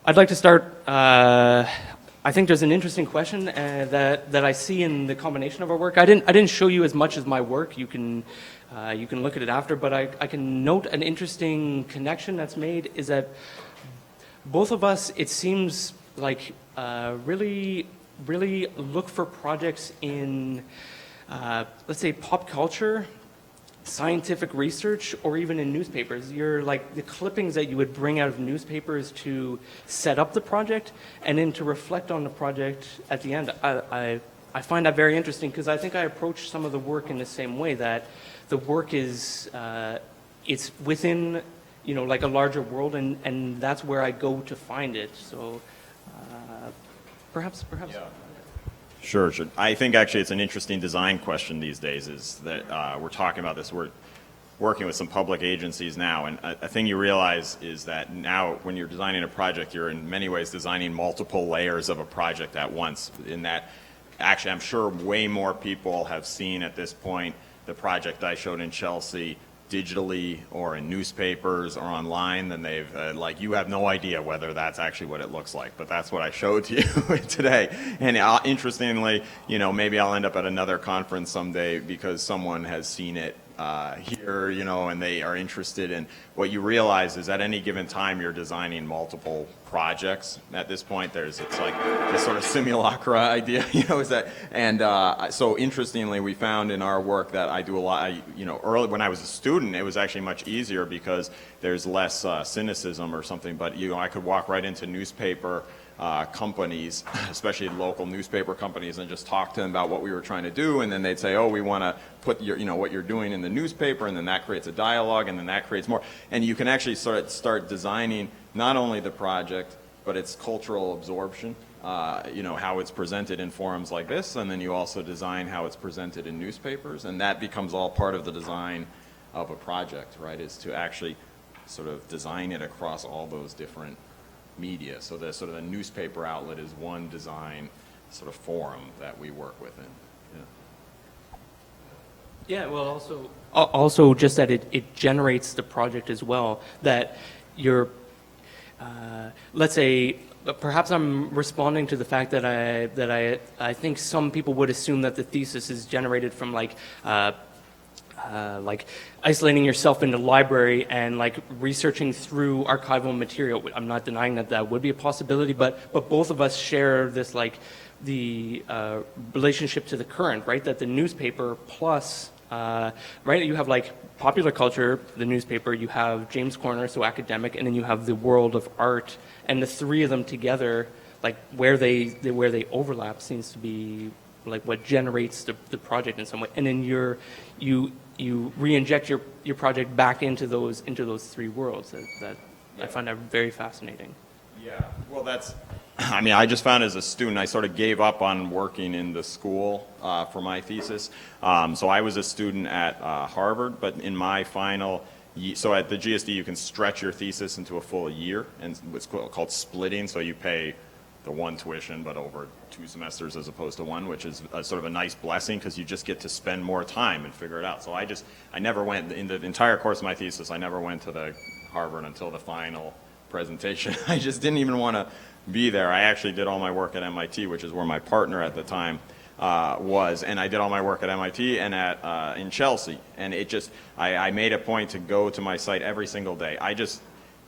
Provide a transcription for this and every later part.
I'd like to start. I think there's an interesting question that I see in the combination of our work. I didn't show you as much as my work. You can look at it after, but I can note an interesting connection that's made is that both of us, it seems like, really look for projects in, let's say, pop culture, scientific research, or even in newspapers. You're like the clippings that you would bring out of newspapers to set up the project and then to reflect on the project at the end. I find that very interesting because I think I approach some of the work in the same way, that the work is, it's within, like a larger world, and that's where I go to find it. So perhaps. Yeah. Sure. I think actually it's an interesting design question these days, is that we're talking about this. We're working with some public agencies now, and a thing you realize is that now when you're designing a project, you're in many ways designing multiple layers of a project at once. In that, actually, I'm sure way more people have seen at this point the project I showed in Chelsea digitally or in newspapers or online than they've, you have no idea whether that's actually what it looks like, but that's what I showed to you today. And interestingly, maybe I'll end up at another conference someday because someone has seen it here, and they are interested in. What you realize is at any given time you're designing multiple projects. At this point, it's like this sort of simulacra idea, is that, and so interestingly, we found in our work that I do a lot. Early when I was a student, it was actually much easier because there's less cynicism or something. But I could walk right into newspaper companies, especially local newspaper companies, and just talk to them about what we were trying to do, and then they'd say, "Oh, we want to put what you're doing in the newspaper," and then that creates a dialogue, and then that creates more, and you can actually start designing not only the project but its cultural absorption. How it's presented in forums like this, and then you also design how it's presented in newspapers, and that becomes all part of the design of a project, right? Is to actually sort of design it across all those different media. So the sort of the newspaper outlet is one design sort of forum that we work within. Yeah, well, also just that it generates the project as well. That you're, let's say, perhaps I'm responding to the fact that I think some people would assume that the thesis is generated from like isolating yourself in the library and like researching through archival material. I'm not denying that would be a possibility, but both of us share this the relationship to the current, right? That the newspaper plus, right? You have like popular culture, the newspaper, you have James Corner, so academic, and then you have the world of art, and the three of them together, like where they overlap seems to be like what generates the project in some way. And then you re-inject your project back into those three worlds. That I find that very fascinating. Yeah, well, I just found as a student, I sort of gave up on working in the school for my thesis. So I was a student at Harvard, but in my final, so at the GSD you can stretch your thesis into a full year, and what's called splitting, so you pay the one tuition but over 2 semesters as opposed to one, which is sort of a nice blessing because you just get to spend more time and figure it out. So I never went, in the entire course of my thesis, I never went to the Harvard until the final presentation. I just didn't even want to be there. I actually did all my work at MIT, which is where my partner at the time was, and I did all my work at MIT and in Chelsea, and I made a point to go to my site every single day.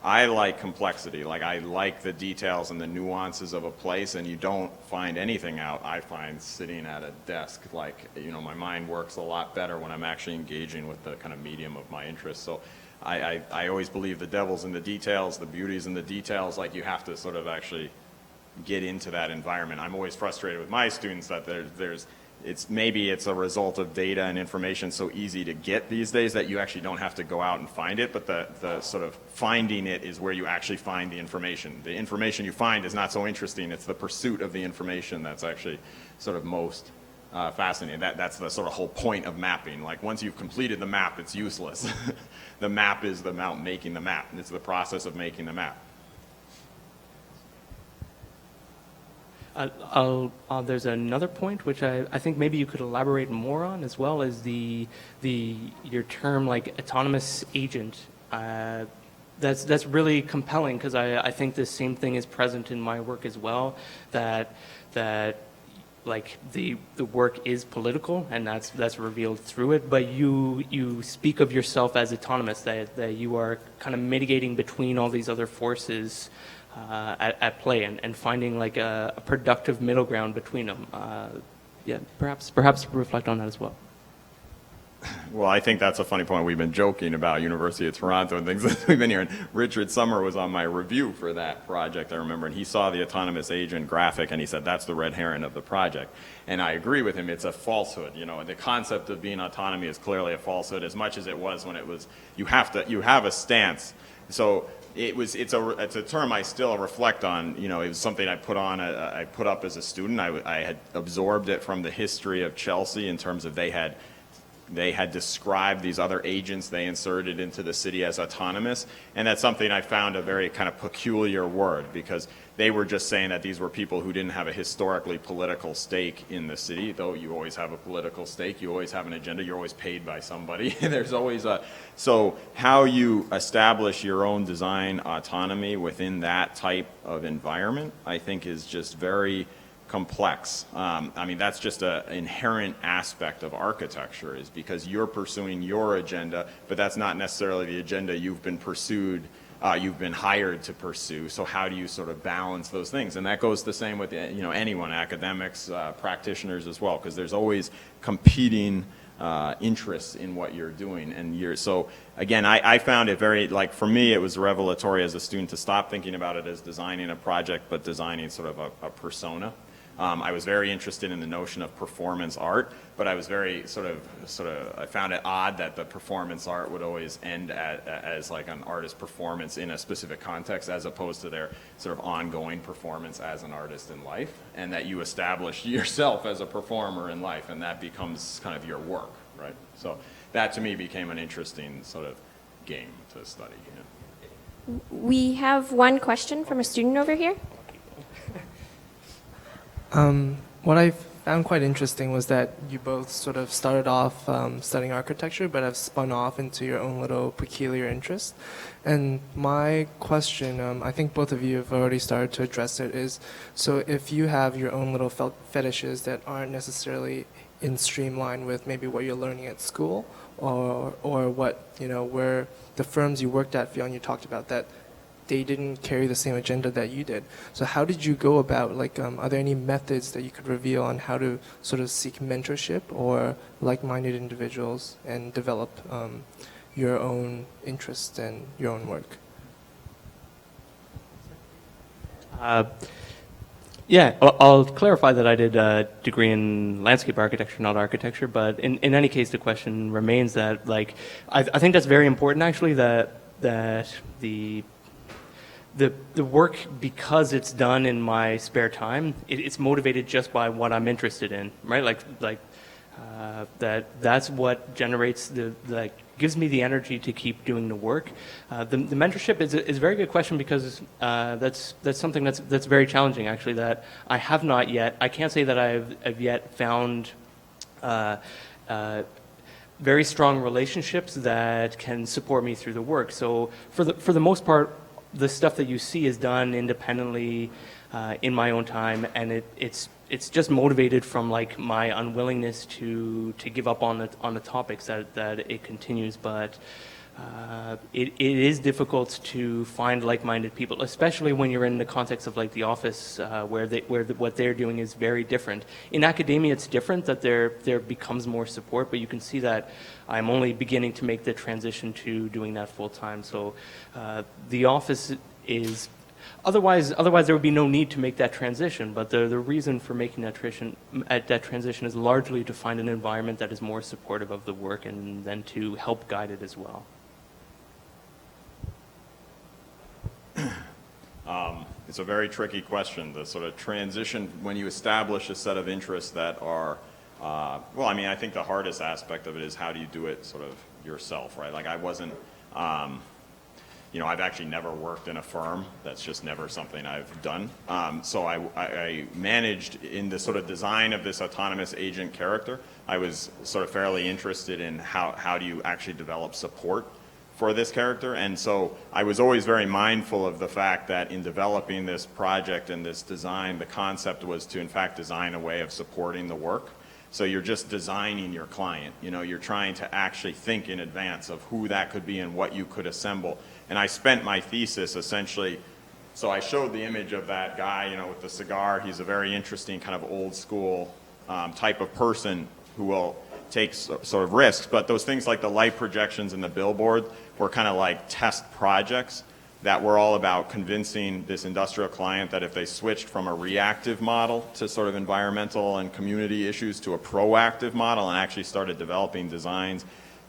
I like complexity. Like, I like the details and the nuances of a place, and you don't find anything out, I find, sitting at a desk. Like, my mind works a lot better when I'm actually engaging with the kind of medium of my interest. So I always believe the devil's in the details, the beauty's in the details. Like, you have to sort of actually get into that environment. I'm always frustrated with my students that maybe it's a result of data and information so easy to get these days that you actually don't have to go out and find it, but the sort of finding it is where you actually find the information. The information you find is not so interesting. It's the pursuit of the information that's actually sort of most fascinating. That's the sort of whole point of mapping. Like, once you've completed the map, it's useless. The map is about making the map. It's the process of making the map. There's another point which I think maybe you could elaborate more on, as well as your term like autonomous agent. that's really compelling, because I think the same thing is present in my work as well, that like the work is political, and that's revealed through it, but you speak of yourself as autonomous, that you are kind of mitigating between all these other forces at play, and finding like a productive middle ground between them. Yeah, perhaps reflect on that as well. Well, I think that's a funny point. We've been joking about University of Toronto and things that we've been hearing. Richard Summer was on my review for that project, I remember, and he saw the autonomous agent graphic, and he said, that's the red herring of the project. And I agree with him. It's a falsehood. You know, the concept of being autonomy is clearly a falsehood, as much as it was when it was, you have a stance. So it's a term I still reflect on. You know, it was something I put up as a student. I had absorbed it from the history of Chelsea, in terms of they had described these other agents they inserted into the city as autonomous, and that's something I found a very kind of peculiar word, because they were just saying that these were people who didn't have a historically political stake in the city, though you always have a political stake, you always have an agenda, you're always paid by somebody. There's always so how you establish your own design autonomy within that type of environment, I think, is just very complex. I mean, that's just an inherent aspect of architecture, is because you're pursuing your agenda, but that's not necessarily the agenda you've been hired to pursue. So how do you sort of balance those things? And that goes the same with, you know, anyone, academics, practitioners as well, because there's always competing interests in what you're doing. And so again, I found it very, like, for me, it was revelatory as a student to stop thinking about it as designing a project, but designing sort of a persona. I was very interested in the notion of performance art, but I was very I found it odd that the performance art would always end as like an artist performance in a specific context, as opposed to their sort of ongoing performance as an artist in life, and that you establish yourself as a performer in life, and that becomes kind of your work, right? So that to me became an interesting sort of game to study. Yeah. We have one question from a student over here. What I found quite interesting was that you both sort of started off studying architecture, but have spun off into your own little peculiar interest. And my question, I think both of you have already started to address it, is, so if you have your own little fetishes that aren't necessarily in streamline with maybe what you're learning at school, or what, you know, where the firms you worked at, Fionn, you talked about that they didn't carry the same agenda that you did. So how did you go about, like, are there any methods that you could reveal on how to sort of seek mentorship or like-minded individuals and develop your own interests and your own work? Yeah, I'll clarify that I did a degree in landscape architecture, not architecture, but in any case, the question remains that, like, I think that's very important, actually, that the work, because it's done in my spare time, it's motivated just by what I'm interested in, right? That's what generates gives me the energy to keep doing the work. The mentorship is a very good question, because that's something that's very challenging, actually, that I have not yet. I can't say that I've yet found very strong relationships that can support me through the work. So for the most part, the stuff that you see is done independently in my own time, and it's just motivated from, like, my unwillingness to give up on the topics that it continues. But it is difficult to find like-minded people, especially when you're in the context of, like, the office, where what they're doing is very different. In academia, it's different, that there becomes more support, but you can see that I'm only beginning to make the transition to doing that full time. So the office is, otherwise there would be no need to make that transition. But the reason for making that transition is largely to find an environment that is more supportive of the work, and then to help guide it as well. It's a very tricky question, the sort of transition when you establish a set of interests that are, well, I mean, I think the hardest aspect of it is how do you do it sort of yourself, right? Like, I wasn't, you know, I've actually never worked in a firm. That's just never something I've done. So I managed in the sort of design of this autonomous agent character. I was sort of fairly interested in how do you actually develop support for this character. And so I was always very mindful of the fact that in developing this project and this design, the concept was to in fact design a way of supporting the work. So you're just designing your client. You know, you're trying to actually think in advance of who that could be and what you could assemble. And I spent my thesis essentially, so I showed the image of that guy, you know, with the cigar. He's a very interesting kind of old school type of person who will take sort of risks. But those things like the light projections and the billboard were kind of like test projects that were all about convincing this industrial client that if they switched from a reactive model to sort of environmental and community issues to a proactive model and actually started developing designs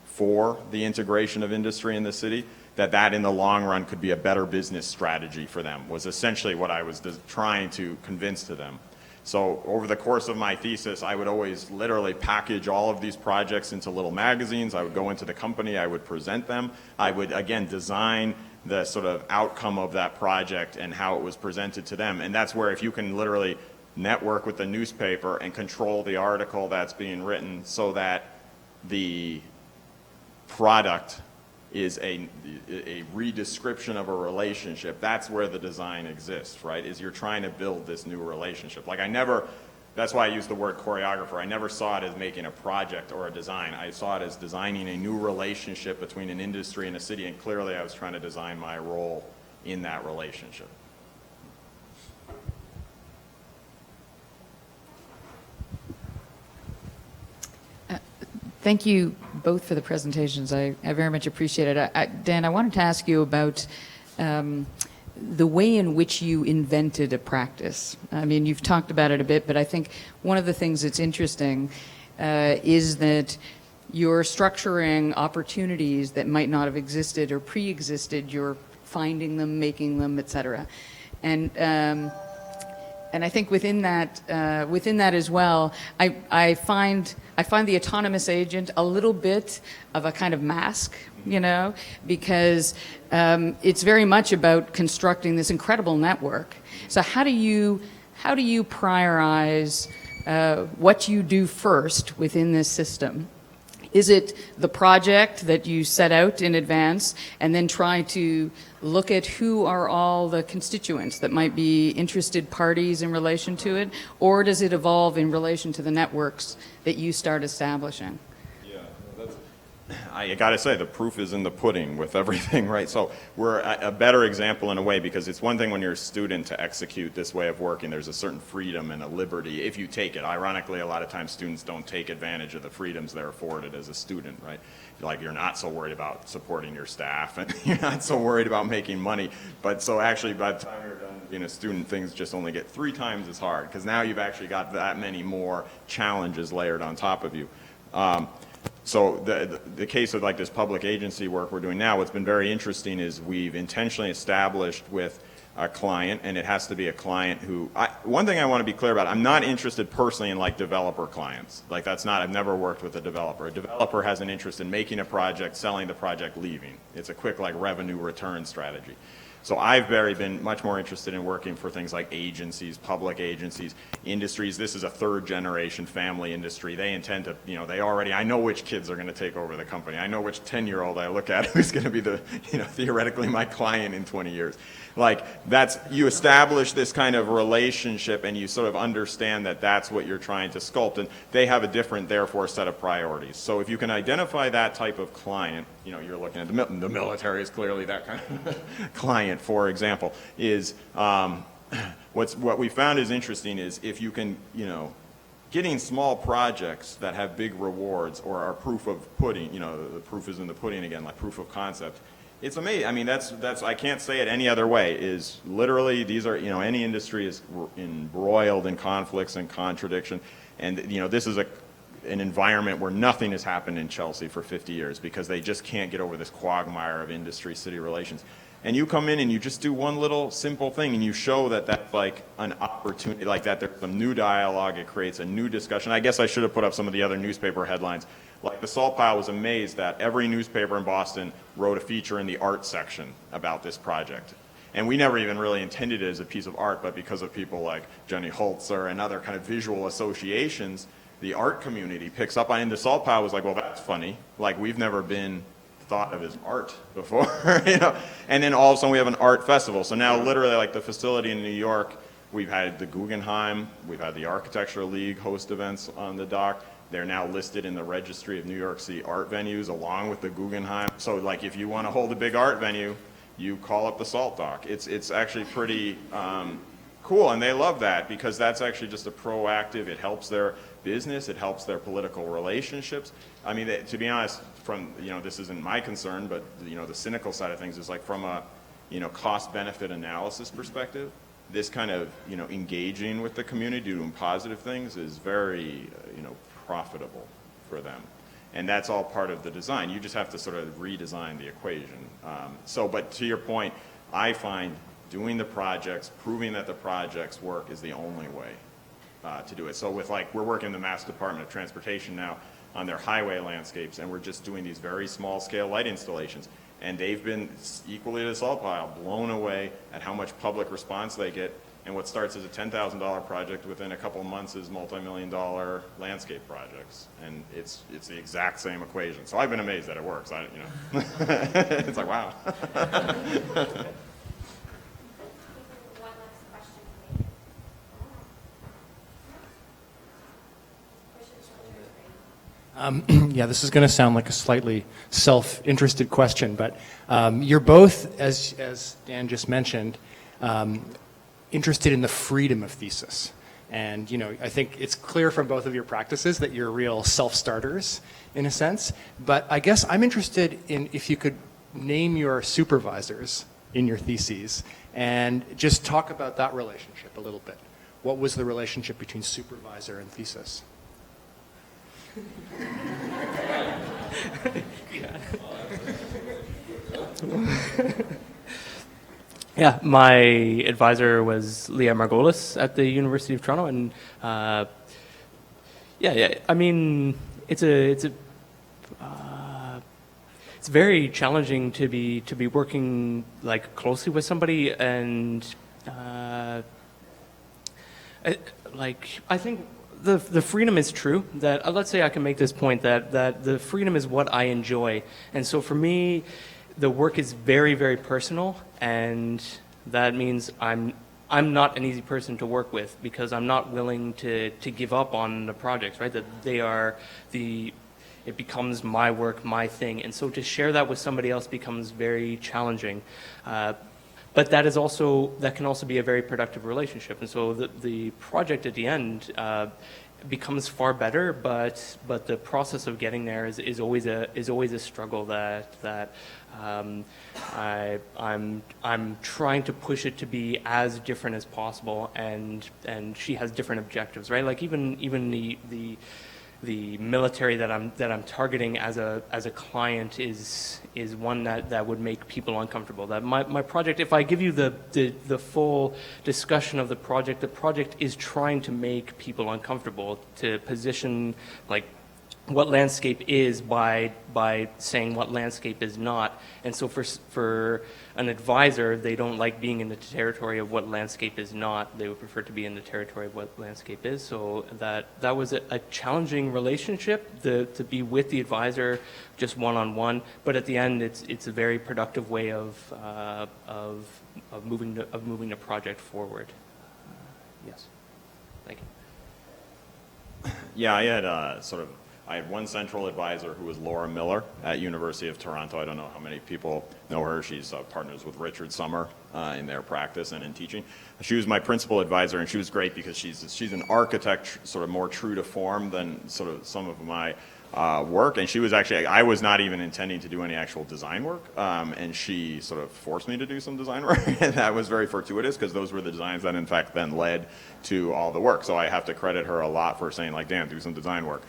for the integration of industry in the city, that in the long run could be a better business strategy for them, was essentially what I was trying to convince to them. So over the course of my thesis, I would always literally package all of these projects into little magazines. I would go into the company, I would present them. I would, again, design the sort of outcome of that project and how it was presented to them. And that's where if you can literally network with the newspaper and control the article that's being written so that the product is a redescription of a relationship, that's where the design exists, right? Is you're trying to build this new relationship. Like that's why I use the word choreographer. I never saw it as making a project or a design. I saw it as designing a new relationship between an industry and a city, and clearly I was trying to design my role in that relationship. Thank you both for the presentations. I very much appreciate it. Dan, I wanted to ask you about the way in which you invented a practice. I mean, you've talked about it a bit, but I think one of the things that's interesting is that you're structuring opportunities that might not have existed or pre-existed. You're finding them, making them, et cetera. And I think within that as well, I find the autonomous agent a little bit of a kind of mask, you know, because it's very much about constructing this incredible network. So how do you prioritize what you do first within this system? Is it the project that you set out in advance and then try to look at who are all the constituents that might be interested parties in relation to it? Or does it evolve in relation to the networks that you start establishing? I got to say, the proof is in the pudding with everything, right? So we're a better example in a way, because it's one thing when you're a student to execute this way of working. There's a certain freedom and a liberty if you take it. Ironically, a lot of times students don't take advantage of the freedoms they're afforded as a student, right? Like, you're not so worried about supporting your staff, and you're not so worried about making money. But so actually, by the time you're done being a student, things just only get 3 times as hard, because now you've actually got that many more challenges layered on top of you. So the case of like this public agency work we're doing now, what's been very interesting is we've intentionally established with a client, and it has to be a client who, one thing I want to be clear about, I'm not interested personally in like developer clients. Like, that's not, I've never worked with a developer. A developer has an interest in making a project, selling the project, leaving. It's a quick like revenue return strategy. So I've been much more interested in working for things like agencies, public agencies, industries. This is a 3rd generation family industry. They intend to, you know, I know which kids are going to take over the company. I know which 10-year-old I look at who's going to be the, you know, theoretically my client in 20 years. Like, you establish this kind of relationship, and you sort of understand that that's what you're trying to sculpt, and they have a different, therefore, set of priorities. So if you can identify that type of client, you know, you're looking at the military is clearly that kind of client, for example, is what we found is interesting is if you can, you know, getting small projects that have big rewards or are proof of pudding, you know, the proof is in the pudding again, like proof of concept. It's amazing. I mean, that's I can't say it any other way, is literally these are, you know, any industry is embroiled in conflicts and contradiction. And, you know, this is an environment where nothing has happened in Chelsea for 50 years because they just can't get over this quagmire of industry-city relations. And you come in and you just do one little simple thing, and you show that that's like an opportunity, like that there's some new dialogue, it creates a new discussion. I guess I should have put up some of the other newspaper headlines. Like, the Salt Pile was amazed that every newspaper in Boston wrote a feature in the art section about this project. And we never even really intended it as a piece of art, but because of people like Jenny Holzer and other kind of visual associations, the art community picks up on it. And the Salt Pile was like, well, that's funny. Like, we've never been thought of as art before, you know. And then all of a sudden we have an art festival. So now literally like the facility in New York, we've had the Guggenheim, we've had the Architectural League host events on the dock. They're now listed in the registry of New York City art venues along with the Guggenheim. So like if you want to hold a big art venue, you call up the Salt Dock. It's actually pretty cool, and they love that because that's actually just a proactive, it helps their business, it helps their political relationships. I mean, to be honest, from, you know, this isn't my concern, but, you know, the cynical side of things is like from a, you know, cost-benefit analysis perspective, this kind of, you know, engaging with the community, doing positive things is very, you know, profitable for them. And that's all part of the design. You just have to sort of redesign the equation. But to your point, I find doing the projects, proving that the projects work is the only way to do it. So with like, we're working in the Mass Department of Transportation now on their highway landscapes, and we're just doing these very small scale light installations. And they've been equally to Salt Pile, blown away at how much public response they get. And what starts as a $10,000 project within a couple of months is multi-million-dollar landscape projects. And it's the exact same equation. So I've been amazed that it works. It's like, wow. Yeah, this is going to sound like a slightly self-interested question, but you're both, as Dan just mentioned, interested in the freedom of thesis. And, you know, I think it's clear from both of your practices that you're real self-starters in a sense. But I guess I'm interested in if you could name your supervisors in your theses and just talk about that relationship a little bit. What was the relationship between supervisor and thesis? Yeah, my advisor was Leah Margolis at the University of Toronto, and I mean, it's very challenging to be working like closely with somebody, and I think the freedom is true. That let's say I can make this point that the freedom is what I enjoy, and so for me, the work is very, very personal, and that means I'm not an easy person to work with because I'm not willing to give up on the projects, right? That they are it becomes my work, my thing, and so to share that with somebody else becomes very challenging. But that can also be a very productive relationship, and so the project at the end becomes far better. But the process of getting there is always a struggle that I'm trying to push it to be as different as possible, and she has different objectives, right? Like even the military that I'm targeting as a client is one that would make people uncomfortable. That my project, if I give you the full discussion of the project is trying to make people uncomfortable, to position like what landscape is by saying what landscape is not. And so for an advisor, they don't like being in the territory of what landscape is not. They would prefer to be in the territory of what landscape is. So that was a challenging relationship to be with the advisor just one-on-one. But at the end, it's a very productive way of moving the project forward. Yes. Thank you. Yeah, I had one central advisor who was Laura Miller at University of Toronto. I don't know how many people know her. She's partners with Richard Sommer in their practice and in teaching. She was my principal advisor, and she was great because she's an architect, sort of more true to form than sort of some of my work. And she was actually, I was not even intending to do any actual design work, and she sort of forced me to do some design work, and that was very fortuitous because those were the designs that in fact then led to all the work. So I have to credit her a lot for saying like, Dan, do some design work.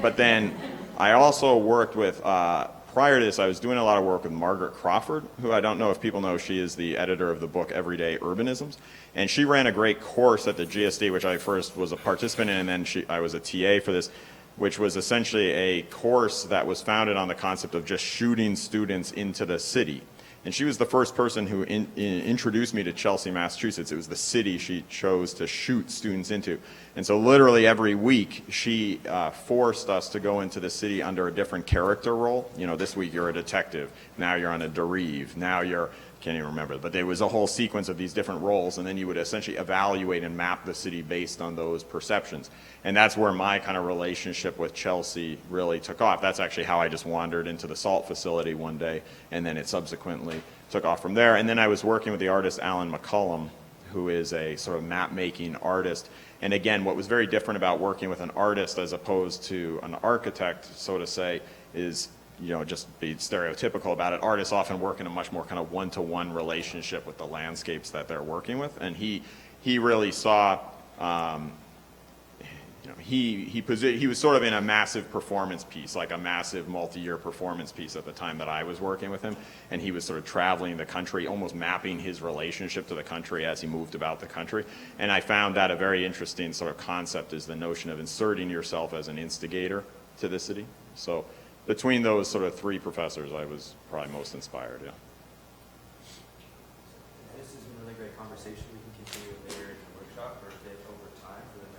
But then I also worked with, prior to this, I was doing a lot of work with Margaret Crawford, who I don't know if people know, she is the editor of the book Everyday Urbanisms. And she ran a great course at the GSD, which I first was a participant in, and then I was a TA for this, which was essentially a course that was founded on the concept of just shooting students into the city. And she was the first person who introduced me to Chelsea, Massachusetts. It was the city she chose to shoot students into. And so literally every week, she forced us to go into the city under a different character role. You know, this week you're a detective. Now you're on a bereave. Now you're, can't even remember, but there was a whole sequence of these different roles, and then you would essentially evaluate and map the city based on those perceptions. And that's where my kind of relationship with Chelsea really took off. That's actually how I just wandered into the salt facility one day, and then it subsequently took off from there. And then I was working with the artist Alan McCullum, who is a sort of map-making artist. And again, what was very different about working with an artist as opposed to an architect, so to say, is, you know, just be stereotypical about it. Artists often work in a much more kind of one-to-one relationship with the landscapes that they're working with. And he really saw, you know, he was sort of in a massive performance piece, like a massive multi-year performance piece at the time that I was working with him. And he was sort of traveling the country, almost mapping his relationship to the country as he moved about the country. And I found that a very interesting sort of concept, is the notion of inserting yourself as an instigator to the city. So between those sort of three professors, I was probably most inspired, yeah. This is a really great conversation. We can continue it later in the workshop or a bit over time for the